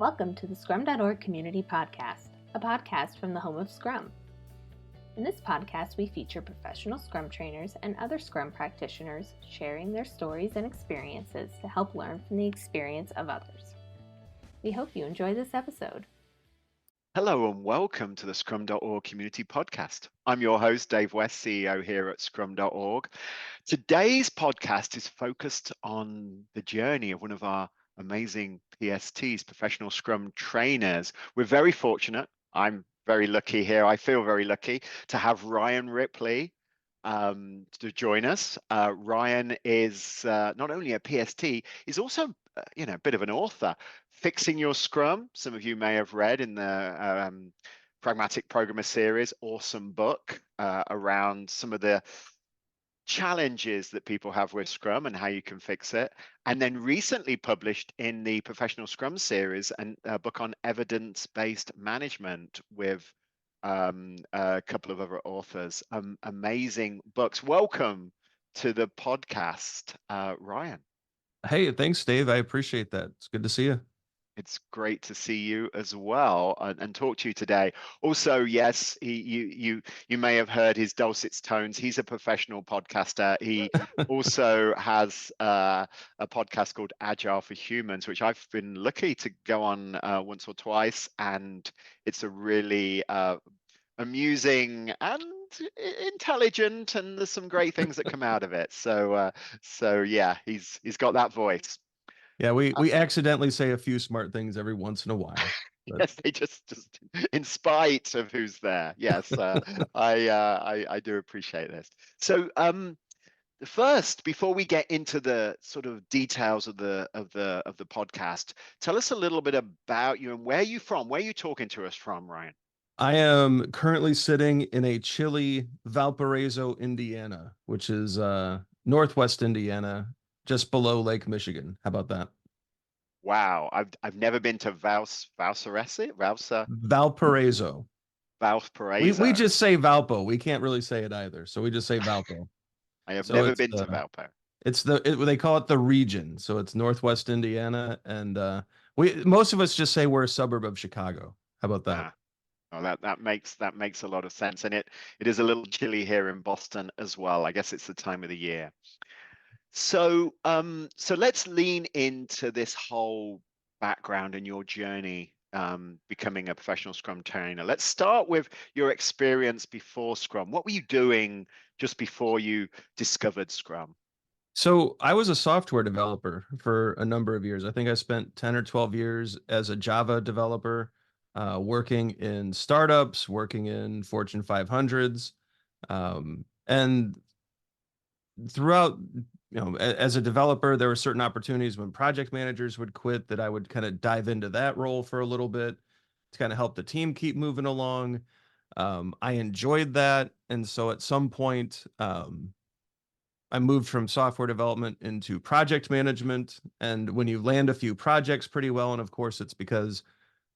Welcome to the Scrum.org Community Podcast, a podcast from the home of Scrum. In this podcast, we feature professional Scrum trainers and other Scrum practitioners sharing their stories and experiences to help learn from the experience of others. We hope you enjoy this episode. Hello and welcome to the Scrum.org Community Podcast. I'm your host, Dave West, CEO here at Scrum.org. Today's podcast is focused on the journey of one of our amazing PSTs, Professional Scrum Trainers. We're very fortunate. I'm very lucky here. I feel very lucky to have Ryan Ripley to join us. Ryan is not only a PST, he's also a bit of an author. Fixing Your Scrum, some of you may have read in the Pragmatic Programmer series, awesome book around some of the challenges that people have with Scrum and how you can fix it. And then recently published in the Professional Scrum series and a book on evidence-based management with a couple of other authors. Amazing books. Welcome to the podcast, Ryan. Hey, thanks, Dave. I appreciate that. It's good to see you. It's great to see you as well and talk to you today. Also, yes, you may have heard his dulcet tones. He's a professional podcaster. He also has a podcast called Agile for Humans, which I've been lucky to go on once or twice, and it's a really amusing and intelligent, and there's some great things that come out of it. So yeah, he's got that voice. Yeah, we accidentally say a few smart things every once in a while. But... Yes, they just in spite of who's there. Yes, I do appreciate this. So first, before we get into the sort of details of the podcast, tell us a little bit about you and where you're from. Where are you talking to us from, Ryan? I am currently sitting in a chilly Valparaiso, Indiana, which is northwest Indiana, just below Lake Michigan. How about that? Wow, I've never been to Valparaiso. Valparaiso. We just say Valpo. We can't really say it either, so we just say Valpo. I have never been to Valpo. It's they call it the region, so it's northwest Indiana, and most of us just say we're a suburb of Chicago. How about that? Oh, that makes a lot of sense, and it is a little chilly here in Boston as well. I guess it's the time of the year. So let's lean into this whole background and your journey becoming a professional Scrum trainer. Let's start with your experience before Scrum. What were you doing just before you discovered Scrum? So I was a software developer for a number of years. I think I spent 10 or 12 years as a Java developer, working in startups, working in Fortune 500s, and throughout, as a developer, there were certain opportunities when project managers would quit that I would kind of dive into that role for a little bit to kind of help the team keep moving along. I enjoyed that. And so at some point, I moved from software development into project management. And when you land a few projects pretty well, and of course it's because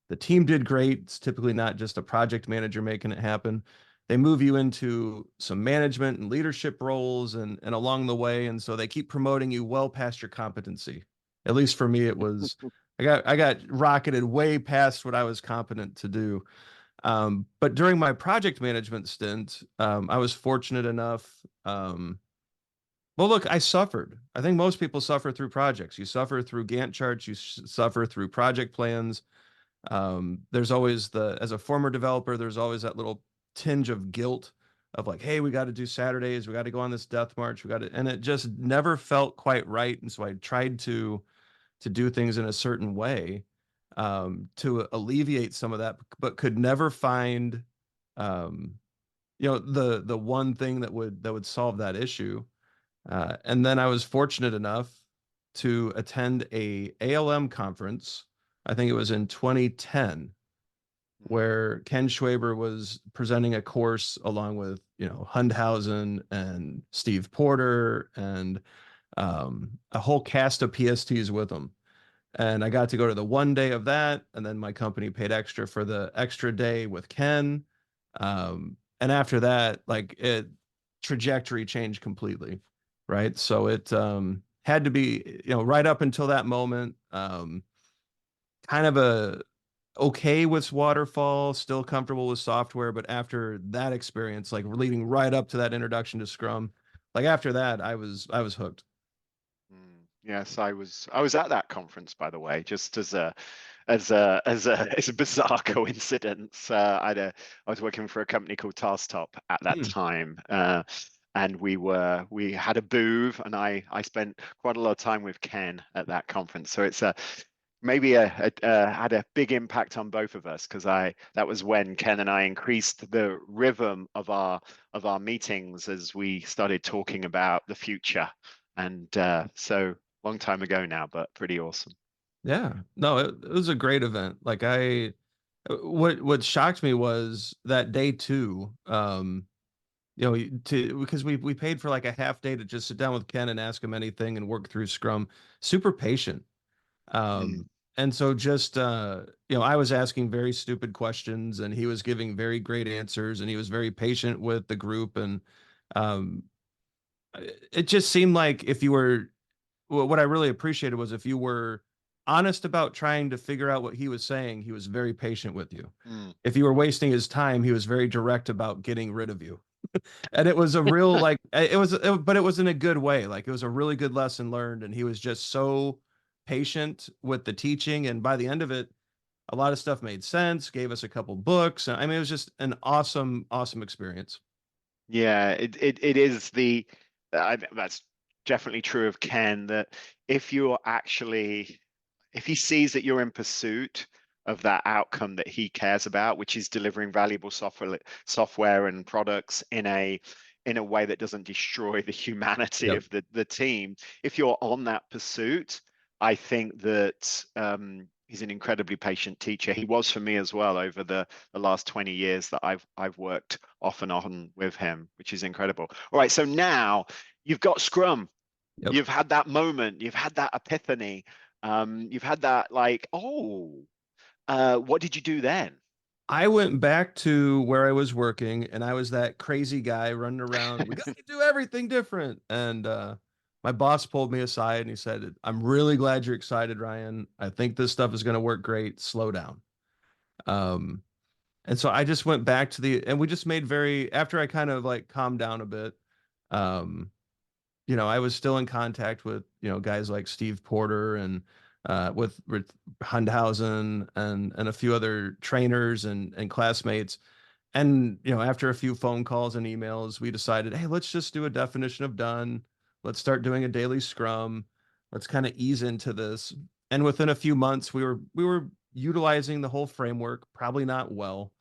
the team did great, it's typically not just a project manager making it happen. They move you into some management and leadership roles and along the way. And so they keep promoting you well past your competency. At least for me, it was, I got rocketed way past what I was competent to do. But during my project management stint, I was fortunate enough. Well, look, I suffered. I think most people suffer through projects. You suffer through Gantt charts. You suffer through project plans. There's always as a former developer, there's always that little tinge of guilt of like, hey, we got to do Saturdays, we got to go on this death march, and it just never felt quite right. And so I tried to do things in a certain way to alleviate some of that, but could never find the one thing that would solve that issue. And then I was fortunate enough to attend a ALM conference. I think it was in 2010, where Ken Schwaber was presenting a course along with, Hundhausen and Steve Porter and a whole cast of PSTs with him. And I got to go to the one day of that. And then my company paid extra for the extra day with Ken. And after that, trajectory changed completely. Right. So it had to be, right up until that moment, kind of a okay with waterfall, still comfortable with software, but after that experience, like leading right up to that introduction to Scrum, like after that, I was hooked. Yes, I was at that conference, by the way, just as a bizarre coincidence. I was working for a company called TaskTop at that Hmm. time, and we had a booth, and I spent quite a lot of time with Ken at that conference. So it's maybe had a big impact on both of us, because I that was when Ken and I increased the rhythm of our meetings as we started talking about the future, and so long time ago now, but pretty awesome. Yeah, no, it was a great event. Like what shocked me was that day two, because we paid for like a half day to just sit down with Ken and ask him anything and work through Scrum. Super patient. Mm, And so just I was asking very stupid questions and he was giving very great answers and he was very patient with the group and um it just seemed like if you were what I really appreciated was if you were honest about trying to figure out what he was saying, he was very patient with you. mm. If you were wasting his time, he was very direct about getting rid of you. And it was a real like but it was in a good way. Like it was a really good lesson learned and he was just so patient with the teaching and by the end of it a lot of stuff made sense, gave us a couple books. I mean it was just an awesome experience. Yeah, it is that's definitely true of Ken, that if you're actually if he sees that you're in pursuit of that outcome that he cares about, which is delivering valuable software and products in a way that doesn't destroy the humanity Yep. of the team, if you're on that pursuit, I think that he's an incredibly patient teacher. He was for me as well over the last 20 years that I've worked off and on with him, which is incredible. All right, so now you've got Scrum. Yep. You've had that moment. You've had that epiphany. You've had that like, what did you do then? I went back to where I was working and I was that crazy guy running around. We got to do everything different. And my boss pulled me aside and he said, I'm really glad you're excited, Ryan. I think this stuff is going to work great. Slow down. Um, and so I just went back to and we just made after I kind of like calmed down a bit, um, I was still in contact with, guys like Steve Porter and with Hundhausen and a few other trainers and classmates. And, after a few phone calls and emails, we decided, hey, let's just do a definition of done. Let's start doing a daily scrum. Let's kind of ease into this. And within a few months, we were utilizing the whole framework, probably not well.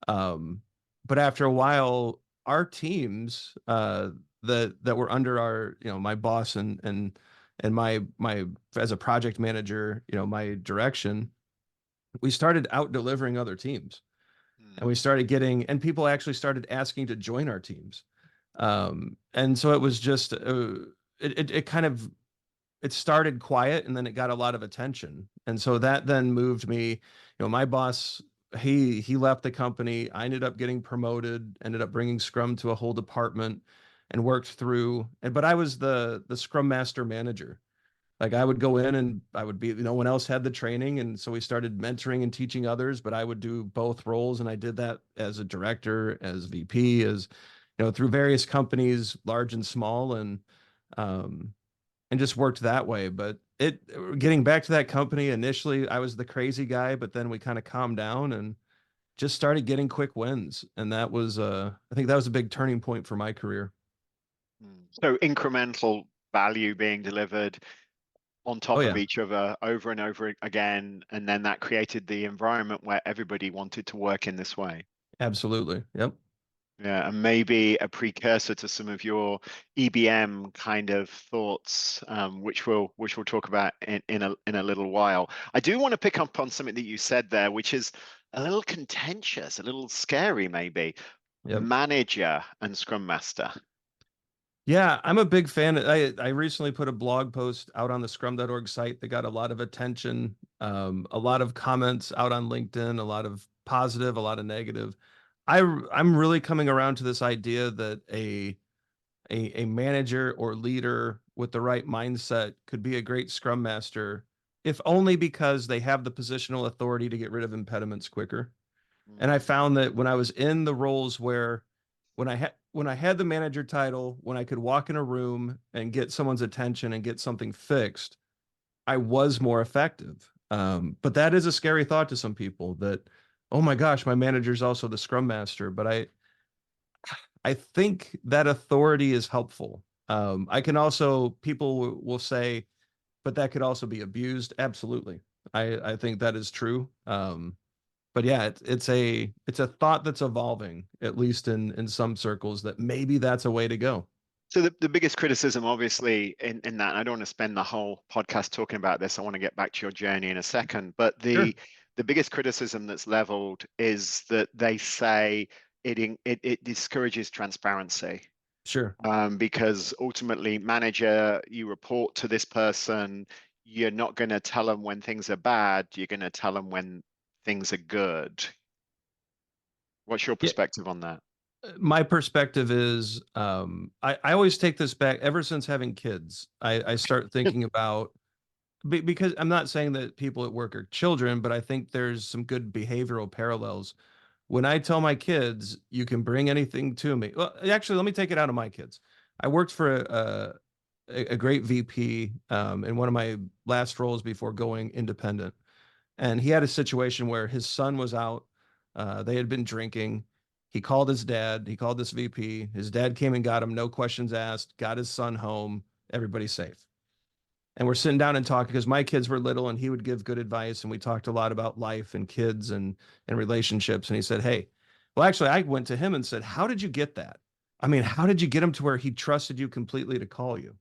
Um, but after a while, our teams that were under our, my boss and my as a project manager, my direction, we started out delivering other teams and Hmm. we started getting and people actually started asking to join our teams. And so it was just it kind of it started quiet and then it got a lot of attention. And so that then moved me, my boss, he left the company. I ended up getting promoted, ended up bringing Scrum to a whole department and worked through but I was the Scrum Master manager. Like I would go in and I would be, no one else had the training. And so we started mentoring and teaching others, but I would do both roles. And I did that as a director, as VP, as, through various companies, large and small. Um, and just worked that way. But getting back to that company, initially I was the crazy guy, but then we kind of calmed down and just started getting quick wins. And that was, I think that was a big turning point for my career. Hmm. So incremental value being delivered on Oh top of yeah, each other over and over again, and then that created the environment where everybody wanted to work in this way. absolutely. Yep. Yeah, and maybe a precursor to some of your EBM kind of thoughts, which we'll talk about in a little while. I do want to pick up on something that you said there, which is a little contentious, a little scary, maybe. Yep. Manager and Scrum Master. Yeah, I'm a big fan. I recently put a blog post out on the Scrum.org site that got a lot of attention, a lot of comments out on LinkedIn, a lot of positive, a lot of negative. I'm really coming around to this idea that a manager or leader with the right mindset could be a great Scrum Master if only because they have the positional authority to get rid of impediments quicker. And I Mm. found that when I was in the roles where when I had the manager title, when I could walk in a room and get someone's attention and get something fixed, I was more effective. But that is a scary thought to some people that, oh my gosh, my manager's also the scrum master. But I think that authority is helpful. I can also, people will say, but that could also be abused. Absolutely. I think that is true. But yeah, it's a thought that's evolving, at least in some circles, that maybe that's a way to go. So the biggest criticism, obviously, in that, and I don't want to spend the whole podcast talking about this. I want to get back to your journey in a second. But Sure, the biggest criticism that's leveled is that they say it discourages transparency. sure. Because ultimately, manager, you report to this person, you're not going to tell them when things are bad, you're going to tell them when things are good. What's your Yeah, perspective on that? my perspective is I always take this back ever since having kids. I start thinking about because I'm not saying that people at work are children, but I think there's some good behavioral parallels. When I tell my kids, you can bring anything to me. Well, actually, let me take it out of my kids. I worked for a great VP in one of my last roles before going independent. And he had a situation where his son was out. They had been drinking. He called his dad. He called this VP. His dad came and got him, no questions asked, got his son home. Everybody's safe. And we're sitting down and talking because my kids were little and he would give good advice. And we talked a lot about life and kids and relationships. And he said, hey, well, actually, I went to him and said, how did you get that? I mean, how did you get him to where he trusted you completely to call you?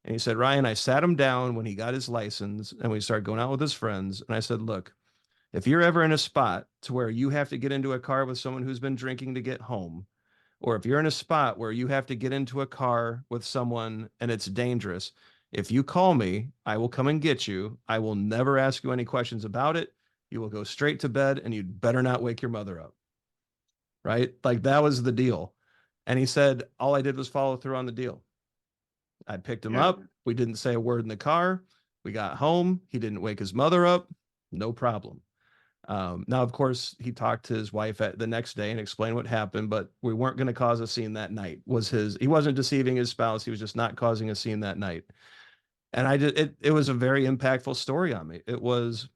And he said, Ryan, I sat him down when he got his license and we started going out with his friends. And I said, look, if you're ever in a spot to where you have to get into a car with someone who's been drinking to get home, or if you're in a spot where you have to get into a car with someone and it's dangerous, if you call me, I will come and get you. I will never ask you any questions about it. You will go straight to bed and you'd better not wake your mother up. Right? Like that was the deal. And he said, all I did was follow through on the deal. I picked him Yeah. up. We didn't say a word in the car. We got home. He didn't wake his mother up. No problem. Now, of course, he talked to his wife the next day and explained what happened, but we weren't going to cause a scene that night. He wasn't deceiving his spouse. He was just not causing a scene that night. And it was a very impactful story on me. It was,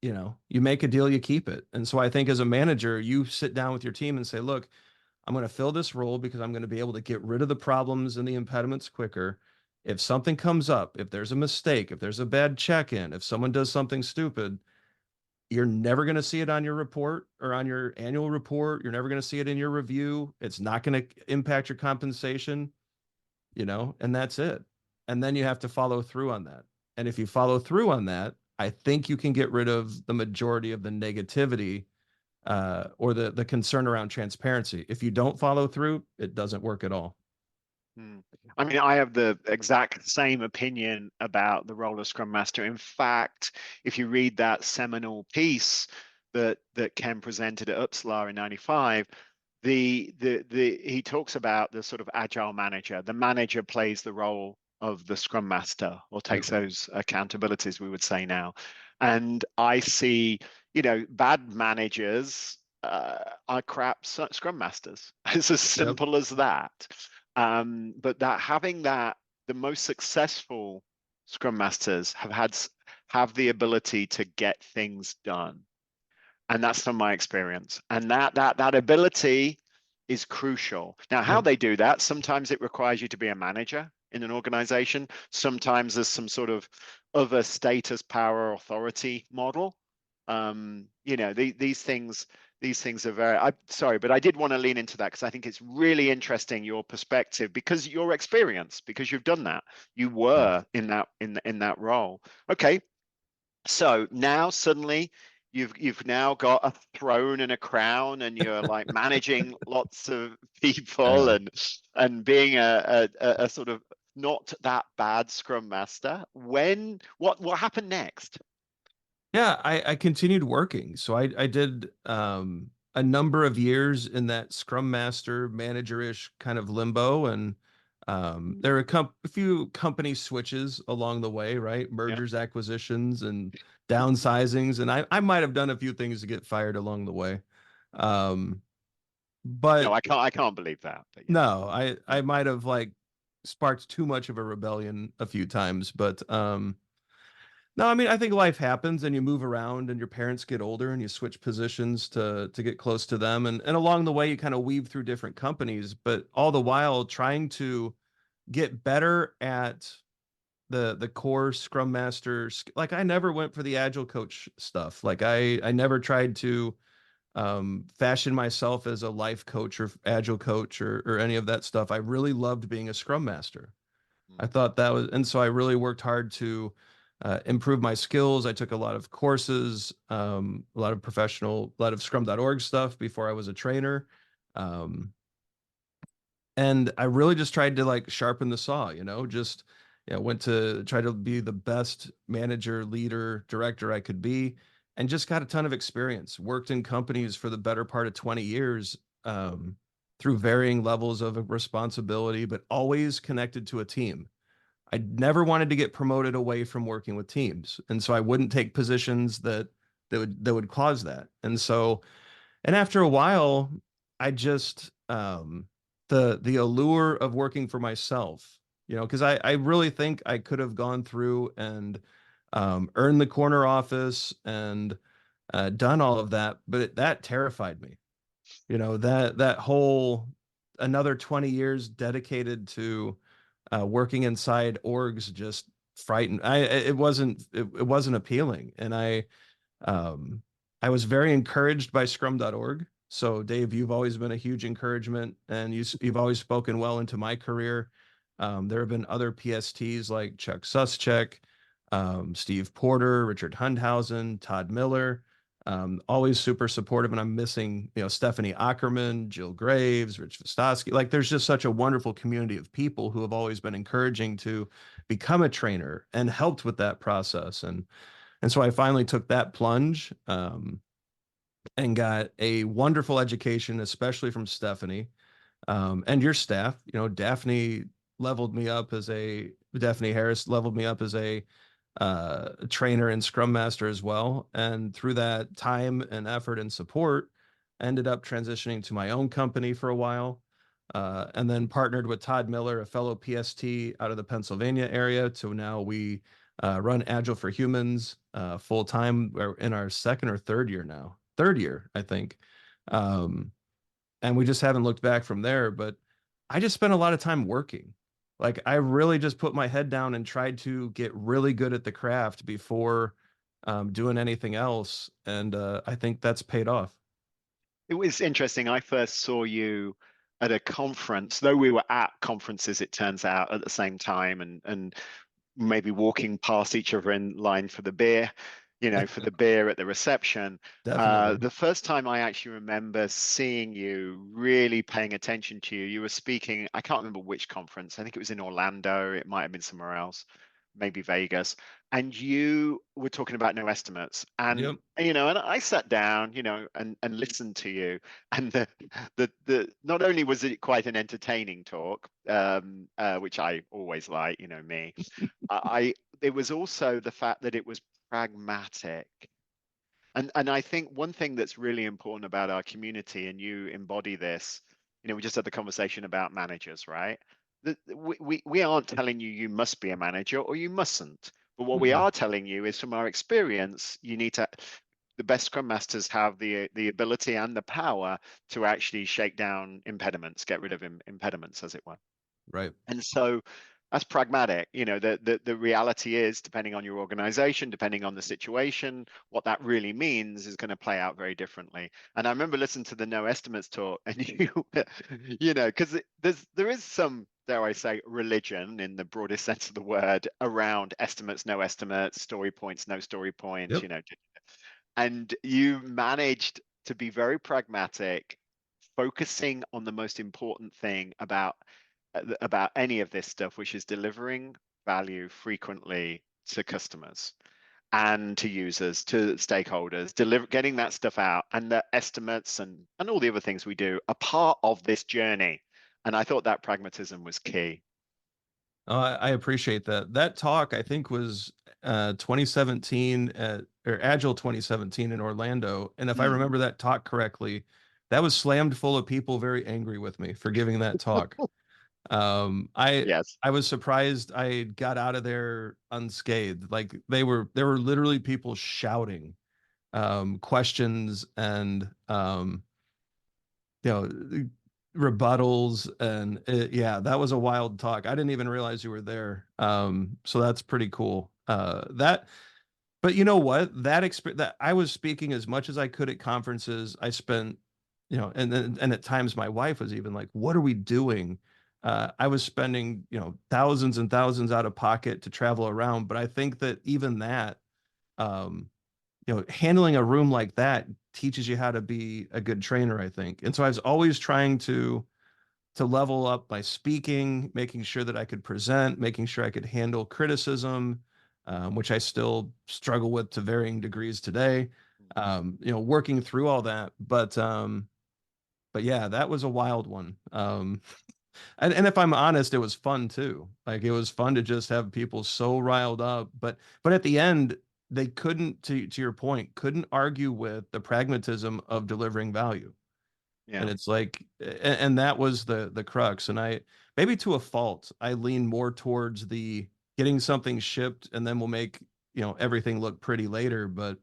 you make a deal, you keep it. And so I think as a manager, you sit down with your team and say, look, I'm going to fill this role because I'm going to be able to get rid of the problems and the impediments quicker. If something comes up, if there's a mistake, if there's a bad check-in, if someone does something stupid, you're never going to see it on your report or on your annual report. You're never going to see it in your review. It's not going to impact your compensation, and that's it. And then you have to follow through on that. And if you follow through on that, I think you can get rid of the majority of the negativity or the concern around transparency. If you don't follow through, it doesn't work at all. Hmm. I mean, I have the exact same opinion about the role of Scrum Master. In fact, if you read that seminal piece that Ken presented at Uppsala in '95, he talks about the sort of agile manager. The manager plays the role of the Scrum Master or Yep. takes those accountabilities, we would say now. And I see, bad managers are crap Scrum Masters. It's as Yep. simple as that. But the most successful Scrum Masters have the ability to get things done, and that's from my experience. And that ability is crucial. Now, how Yep. they do that, sometimes it requires you to be a manager in an organization. Sometimes there's some sort of other status, power, authority model. These things are I'm sorry, but I did want to lean into that because I think it's really interesting your perspective because your experience, because you've done that, you Yep. were in that role. Okay, so now suddenly you've now got a throne and a crown, and you're like managing lots of people Yeah. and being a sort of not that bad Scrum Master. What happened next? Yeah, I continued working. So I did a number of years in that Scrum Master manager-ish kind of limbo. And There are a few company switches along the way, right? Yeah. Mergers, acquisitions, and downsizings, and I might have done a few things to get fired along the way. Um, No, but I can't believe that. But yeah. no, I Yeah. might have like sparked too much of a rebellion a few times, but no, I mean, I think life happens and you move around and your parents get older and you switch positions to get close to them. And along the way, you kind of weave through different companies, but all the while trying to get better at the core Scrum Master. Like I never went for the Agile coach stuff. Like I never tried to fashion myself as a life coach or Agile coach or any of that stuff. I really loved being a Scrum Master. I Mm. thought that was, and so I really worked hard to improve my skills. I took a lot of courses, a lot of Scrum.org stuff before I was a trainer. Um, and I really just tried to like sharpen the saw, just, went to try to be the best manager, leader, director I could be, and just got a ton of experience. Worked in companies for the better part of 20 years, through varying levels of responsibility, but always connected to a team. I never wanted to get promoted away from working with teams, and so I wouldn't take positions that would cause that. And after a while, I just the allure of working for myself, because I really think I could have gone through and earned the corner office and done all of that, but that terrified me. That whole another 20 years dedicated to working inside orgs just frightened. It wasn't appealing, and um, I was very encouraged by Scrum.org. So, Dave, you've always been a huge encouragement, and you've always spoken well into my career. There have been other PSTs like Chuck Suschek, Steve Porter, Richard Hundhausen, Todd Miller, always super supportive. And I'm missing, Stephanie Ackerman, Jill Graves, Rich Vistosky. Like, there's just such a wonderful community of people who have always been encouraging to become a trainer and helped with that process. And so I finally took that plunge, and got a wonderful education, especially from Stephanie, and your staff. Daphne Harris leveled me up as a trainer and Scrum Master as well. And through that time and effort and support, ended up transitioning to my own company for a while. And then partnered with Todd Miller, a fellow PST out of the Pennsylvania area. So now we run Agile for Humans full time. We're in our second or third year now. Third year, I think. Um, and we just haven't looked back from there. But I just spent a lot of time working. Like I really just put my head down and tried to get really good at the craft before doing anything else. And I think that's paid off. It was interesting. I first saw you at a conference, though we were at conferences, it turns out, at the same time, and maybe walking past each other in line for the beer, for the beer at the reception. Definitely. The first time I actually remember seeing you, really paying attention to you, you were speaking, I can't remember which conference. I think it was in Orlando. It might have been somewhere else, maybe Vegas. And you were talking about no estimates. And Yep. and I sat down, and listened to you. And the not only was it quite an entertaining talk, which I always like, me. I It was also the fact that it was pragmatic. And I think one thing that's really important about our community, and you embody this, we just had the conversation about managers, right? That we aren't telling you you must be a manager or you mustn't. But what we Mm-mm. are telling you is from our experience, the best Scrum Masters have the ability and the power to actually shake down impediments, get rid of impediments, as it were. Right. And so that's pragmatic. The reality is, depending on your organization, depending on the situation, what that really means is going to play out very differently. And I remember listening to the no estimates talk, and because there is some, dare I say, religion in the broadest sense of the word around estimates, no estimates, story points, no story points, Yep. and you managed to be very pragmatic, focusing on the most important thing about any of this stuff, which is delivering value frequently to customers and to users, to stakeholders, getting that stuff out, and the estimates and all the other things we do are part of this journey. And I thought that pragmatism was key. I appreciate that. That talk, I think, was 2017 or Agile 2017 in Orlando. And if I Mm, remember that talk correctly, that was slammed full of people very angry with me for giving that talk. Um, I yes. I was surprised I got out of there unscathed. Like there were literally people shouting questions and you know rebuttals and yeah, that was a wild talk. I didn't even realize you were there. So that's pretty cool. That but you know what? That experience that I was speaking as much as I could at conferences. I spent, and at times my wife was even like, "What are we doing?" I was spending, thousands and thousands out of pocket to travel around. But I think that even that, um, handling a room like that teaches you how to be a good trainer, I think. And so I was always trying to level up my speaking, making sure that I could present, making sure I could handle criticism, which I still struggle with to varying degrees today. Working through all that, but yeah, that was a wild one. And if I'm honest, it was fun too. Like it was fun to just have people so riled up, but at the end, they couldn't, to your point, couldn't argue with the pragmatism of delivering value. And Yeah. it's like, and that was the crux. And I, maybe to a fault, I lean more towards the getting something shipped and then we'll make, everything look pretty later. But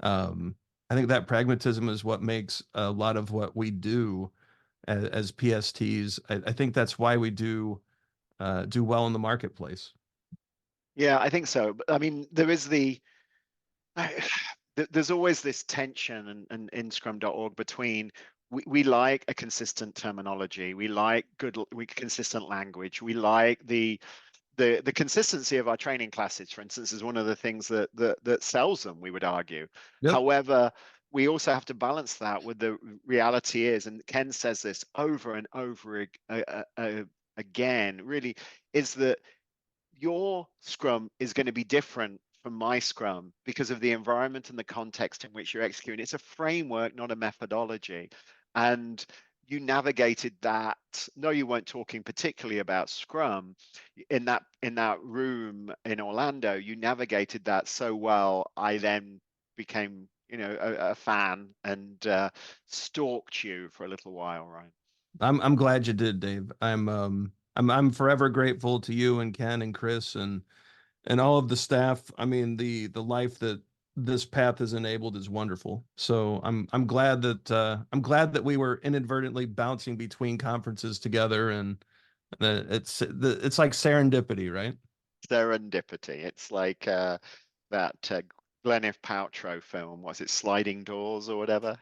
um, I think that pragmatism is what makes a lot of what we do as PSTs. I think that's why we do well in the marketplace. Yeah, I think so. But I mean, there is there's always this tension and in Scrum.org between we like a consistent terminology, we like consistent language, we like the consistency of our training classes, for instance, is one of the things that sells them, we would argue. Yep. However, we also have to balance that with the reality is, and Ken says this over and over again, really, is that your Scrum is going to be different from my Scrum because of the environment and the context in which you're executing. It's a framework, not a methodology. And you navigated that. No, you weren't talking particularly about Scrum in that room in Orlando. You navigated that so well. I then became, a fan and stalked you for a little while, right? I'm glad you did, Dave. I'm forever grateful to you and Ken and Chris and all of the staff. I mean, the life that this path has enabled is wonderful. So I'm glad that we were inadvertently bouncing between conferences together, and that it's like serendipity, right? Serendipity. It's like that Gwyneth Paltrow film, was it Sliding Doors or whatever?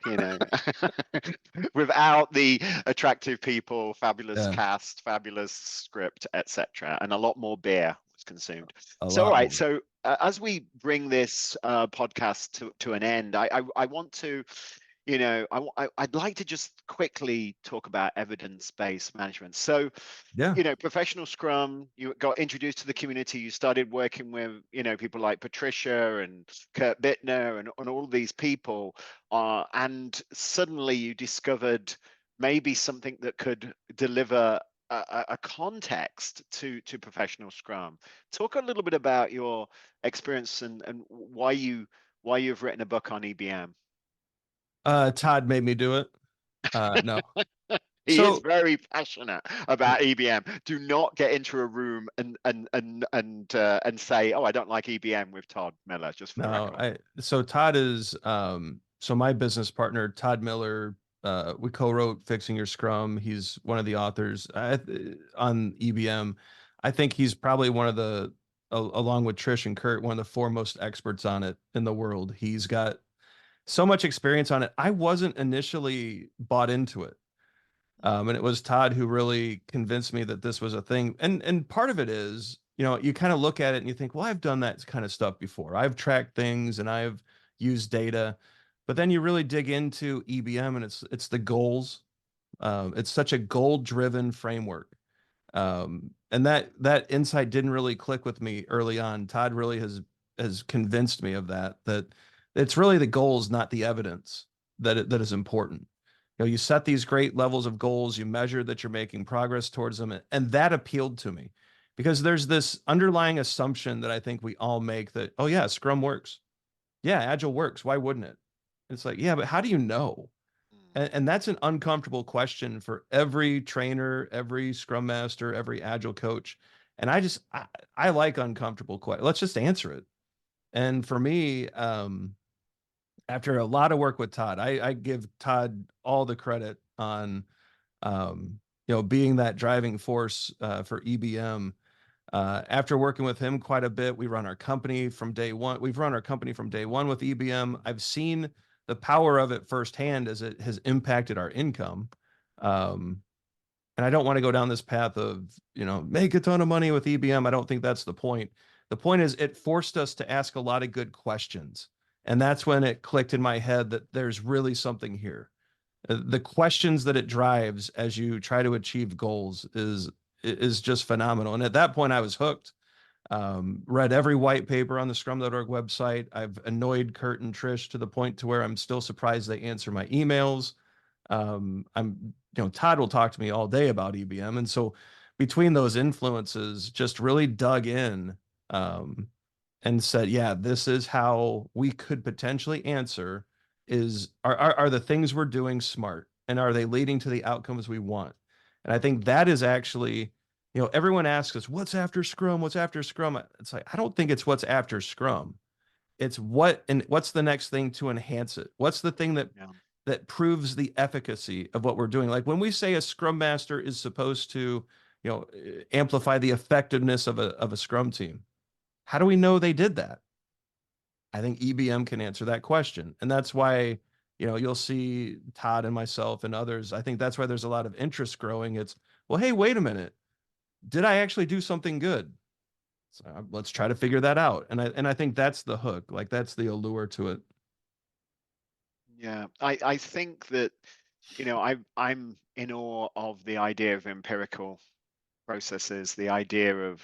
Without the attractive people, fabulous Yeah, cast, fabulous script, etc., and a lot more beer was consumed. a So, all lot right. more. So, as we bring this podcast to an end, I want to. I'd like to just quickly talk about evidence-based management. So, Yeah. professional Scrum, you got introduced to the community, you started working with, people like Patricia and Kurt Bittner and all these people, and suddenly you discovered maybe something that could deliver a context to professional Scrum. Talk a little bit about your experience and why you've written a book on EBM. Todd made me do it. No. He is So very passionate about EBM. Do not get into a room and say, "Oh, I don't like EBM" with Todd Miller, just for the no, record. so Todd is so my business partner, Todd Miller, we co-wrote Fixing Your Scrum. He's one of the authors on EBM. I think he's probably one of along with Trish and Kurt, one of the foremost experts on it in the world. He's got so much experience on it. I wasn't initially bought into it. And it was Todd who really convinced me that this was a thing. And part of it is, you kind of look at it and you think, well, I've done that kind of stuff before. I've tracked things and I've used data. But then you really dig into EBM and it's the goals. It's such a goal-driven framework. And that insight didn't really click with me early on. Todd really has convinced me of that it's really the goals, not the evidence that is important. You set these great levels of goals, you measure that you're making progress towards them, and that appealed to me. because there's this underlying assumption that I think we all make that, oh yeah, Scrum works. Yeah, Agile works. Why wouldn't it? It's like, yeah, but how do you know? And that's an uncomfortable question for every trainer, every Scrum Master, every Agile coach. And I like uncomfortable questions. Let's just answer it. And for me, after a lot of work with Todd, I give Todd all the credit on, being that driving force for EBM. After working with him quite a bit, we run our company from day one. We've run our company from day one with EBM. I've seen the power of it firsthand as it has impacted our income. Um, and I don't want to go down this path of, make a ton of money with EBM. I don't think that's the point. The point is it forced us to ask a lot of good questions. And that's when it clicked in my head that there's really something here. The questions that it drives as you try to achieve goals is just phenomenal. And at that point, I was hooked. Read every white paper on the Scrum.org website. I've annoyed Kurt and Trish to the point to where I'm still surprised they answer my emails. Todd will talk to me all day about EBM. And so between those influences, just really dug in, and said, yeah, this is how we could potentially answer are the things we're doing smart, and are they leading to the outcomes we want? And I think that is actually, everyone asks us, what's after Scrum? What's after Scrum? It's like, I don't think it's what's after Scrum. It's what's the next thing to enhance it? What's the thing Yeah. that proves the efficacy of what we're doing? Like when we say a Scrum Master is supposed to, amplify the effectiveness of a Scrum team, how do we know they did that? I think EBM can answer that question. And that's why, you'll see Todd and myself and others. I think that's why there's a lot of interest growing. It's, well, hey, wait a minute. Did I actually do something good? So let's try to figure that out. And I think that's the hook. Like that's the allure to it. Yeah, I think that, I'm in awe of the idea of empirical processes, the idea of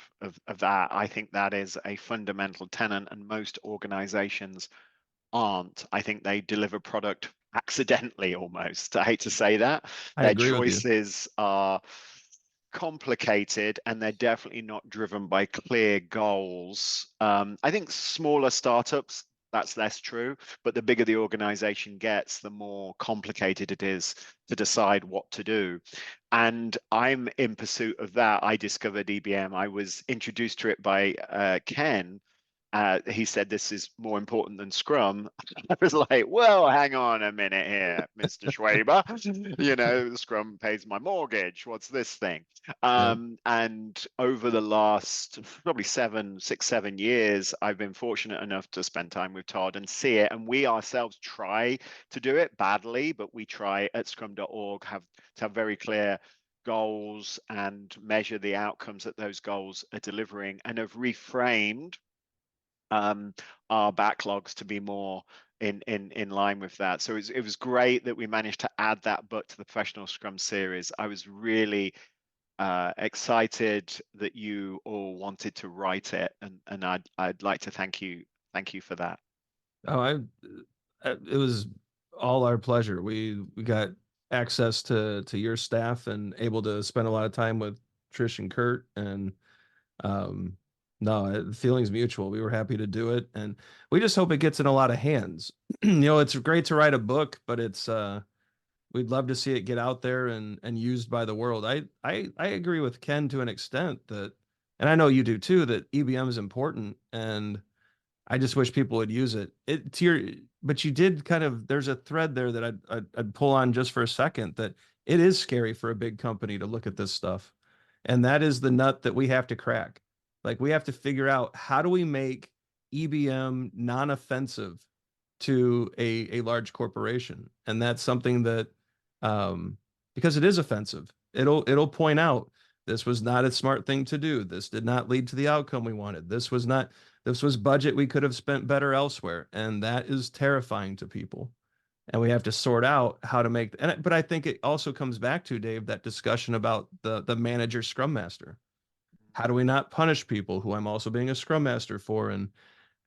that. I think that is a fundamental tenet, and most organizations aren't. I think they deliver product accidentally almost. I hate to say that. I Their agree with you. choices are complicated, and they're definitely not driven by clear goals. I think smaller startups, that's less true, but the bigger the organization gets, the more complicated it is to decide what to do. And I'm in pursuit of that. I discovered EBM. I was introduced to it by Ken. He said this is more important than Scrum. I was like, well, hang on a minute here, Mr. Schwaber. Scrum pays my mortgage. What's this thing? Yeah. And over the last probably 7 years, I've been fortunate enough to spend time with Todd and see it. And we ourselves try to do it badly, but we try at Scrum.org to have very clear goals and measure the outcomes that those goals are delivering, and have reframed our backlogs to be more in line with that. So it was great that we managed to add that book to the Professional Scrum series. I was really excited that you all wanted to write it, and I'd like to thank you for that. Oh, it was all our pleasure. We got access to your staff and able to spend a lot of time with Trish and Kurt, and um no, the feeling's mutual. We were happy to do it, and we just hope it gets in a lot of hands. It's great to write a book, but it's we'd love to see it get out there and used by the world. I agree with Ken to an extent that, and I know you do too, that EBM is important, and I just wish people would use it. But you did kind of, there's a thread there that I'd pull on just for a second, that it is scary for a big company to look at this stuff. And that is the nut that we have to crack. Like we have to figure out, how do we make EBM non-offensive to a large corporation? And that's something that, because it is offensive, it'll point out, this was not a smart thing to do. This did not lead to the outcome we wanted. This was budget we could have spent better elsewhere. And that is terrifying to people. And we have to sort out how to make, but I think it also comes back to, Dave, that discussion about the manager Scrum Master. How do we not punish people who I'm also being a Scrum Master for? And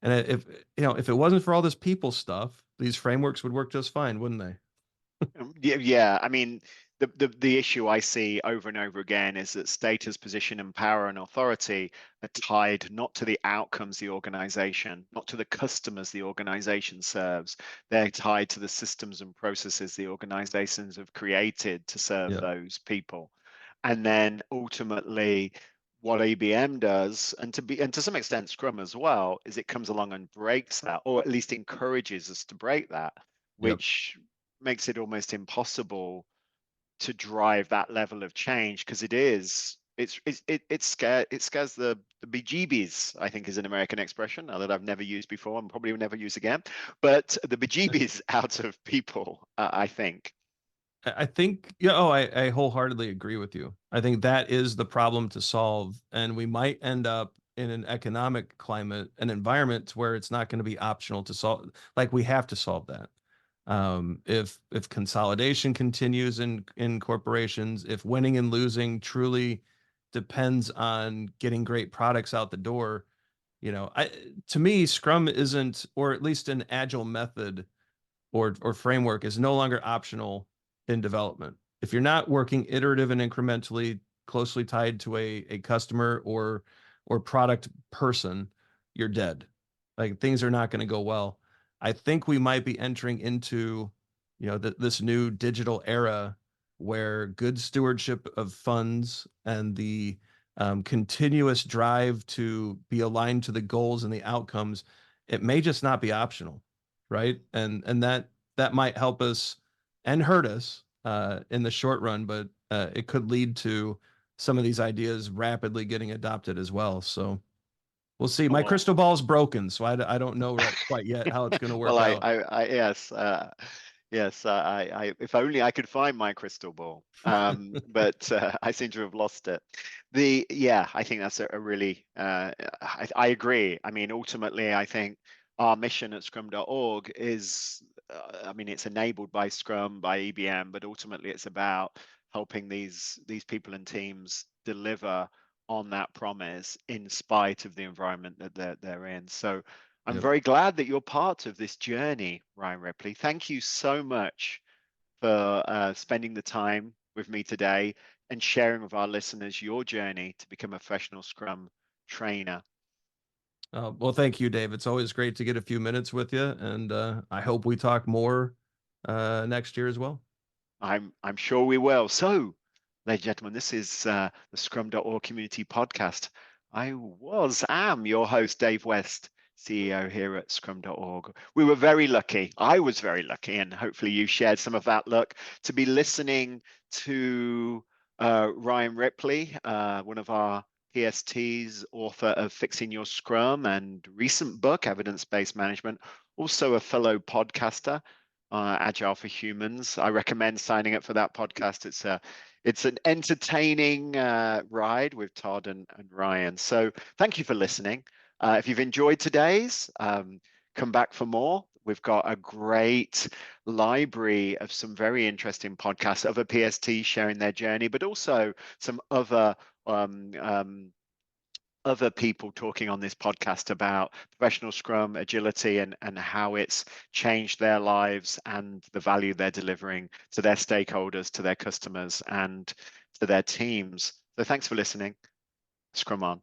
if it wasn't for all this people stuff, these frameworks would work just fine, wouldn't they? Yeah, I mean, the issue I see over and over again is that status, position, and power and authority are tied not to the outcomes the organization, not to the customers the organization serves. They're tied to the systems and processes the organizations have created to serve Yeah. those people. And then ultimately, what ABM does, and to some extent Scrum as well, is it comes along and breaks that, or at least encourages us to break that, Yep. which makes it almost impossible to drive that level of change, because it scares the bejeebies, I think is an American expression that I've never used before and probably will never use again, but the bejeebies out of people, I think. I think, yeah, oh, I wholeheartedly agree with you. I think that is the problem to solve. And we might end up in an economic climate, an environment where it's not going to be optional to solve. Like we have to solve that. If consolidation continues in corporations, if winning and losing truly depends on getting great products out the door, to me, Scrum isn't, or at least an agile method or framework is no longer optional in development. If you're not working iterative and incrementally closely tied to a customer or product person, you're dead. Like things are not going to go well. I think we might be entering into, this new digital era where good stewardship of funds and the continuous drive to be aligned to the goals and the outcomes, it may just not be optional, right? And that might help us and hurt us in the short run, but it could lead to some of these ideas rapidly getting adopted as well. So we'll see. My Well, crystal ball is broken, so I don't know right quite yet how it's going to well, work out. yes, yes, if only I could find my crystal ball, but I seem to have lost it. Yeah, I think that's a really, I agree. I mean, ultimately, I think our mission at Scrum.org is, I mean, it's enabled by Scrum, by EBM, but ultimately it's about helping these people and teams deliver on that promise in spite of the environment that they're in. So I'm Yep. very glad that you're part of this journey, Ryan Ripley. Thank you so much for spending the time with me today and sharing with our listeners your journey to become a professional Scrum trainer. Well, thank you, Dave. It's always great to get a few minutes with you, and I hope we talk more next year as well. I'm sure we will. So, ladies and gentlemen, this is the Scrum.org community podcast. Am your host, Dave West, CEO here at Scrum.org. We were very lucky. I was very lucky, and hopefully you shared some of that luck to be listening to Ryan Ripley, one of our PSTs, author of Fixing Your Scrum and recent book, Evidence-Based Management, also a fellow podcaster, Agile for Humans. I recommend signing up for that podcast. It's an entertaining ride with Todd and Ryan. So thank you for listening. If you've enjoyed today's, come back for more. We've got a great library of some very interesting podcasts, other PSTs sharing their journey, but also some other people talking on this podcast about professional Scrum, agility, and how it's changed their lives and the value they're delivering to their stakeholders, to their customers, and to their teams. So thanks for listening. Scrum on.